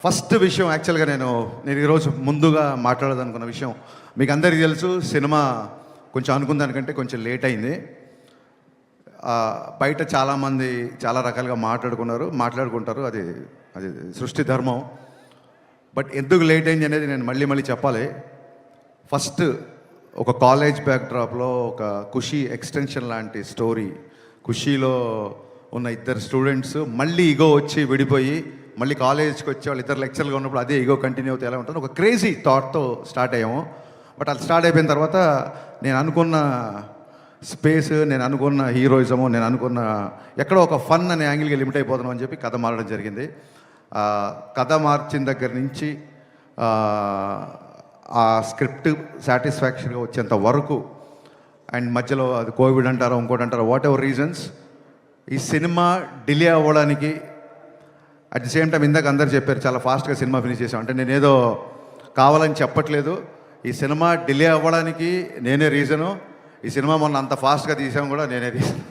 First విషయం యాక్చువల్గా నేను ఈరోజు ముందుగా మాట్లాడదనుకున్న విషయం మీకు అందరికీ తెలుసు. సినిమా కొంచెం అనుకున్న దానికంటే కొంచెం లేట్ అయింది. బయట చాలామంది చాలా రకాలుగా మాట్లాడుకుంటారు. అది అది సృష్టి ధర్మం. బట్ ఎందుకు లేట్ అయింది అనేది నేను మళ్ళీ చెప్పాలి. ఫస్ట్ ఒక కాలేజ్ బ్యాక్డ్రాప్లో ఒక ఖుషీ ఎక్స్టెన్షన్ లాంటి స్టోరీ. ఖుషీలో ఉన్న ఇద్దరు స్టూడెంట్స్ మళ్ళీ ఈగో వచ్చి విడిపోయి మళ్ళీ కాలేజ్కి వచ్చి వాళ్ళు ఇద్దరు లెక్చర్గా ఉన్నప్పుడు అదే ఈగో కంటిన్యూ అవుతే ఎలా ఉంటుంది, ఒక క్రేజీ థాట్తో స్టార్ట్ అయ్యాము. బట్ అది స్టార్ట్ అయిపోయిన తర్వాత నేను అనుకున్న స్పేస్, నేను అనుకున్న హీరోయిజము, నేను అనుకున్న ఎక్కడో ఒక ఫన్ అనే యాంగిల్కి లిమిట్ అయిపోతున్నాం అని చెప్పి కథ మారడం జరిగింది. కథ మార్చిన దగ్గర నుంచి ఆ స్క్రిప్ట్ సాటిస్ఫాక్షన్గా వచ్చేంత వరకు, అండ్ మధ్యలో అది కోవిడ్ అంటారో ఇంకోటి అంటారో, వాట్ ఎవర్ రీజన్స్, ఈ సినిమా డిలే అవ్వడానికి అట్ ది సేమ్ టైం ఇందాక అందరు చెప్పారు చాలా ఫాస్ట్గా సినిమా ఫినిష్ చేసాం అంటే నేనేదో కావాలని చెప్పట్లేదు. ఈ సినిమా డిలే అవ్వడానికి నేనే రీజను. ఈ సినిమా మొన్న అంత ఫాస్ట్గా తీసాం కూడా నేనే రీజన్.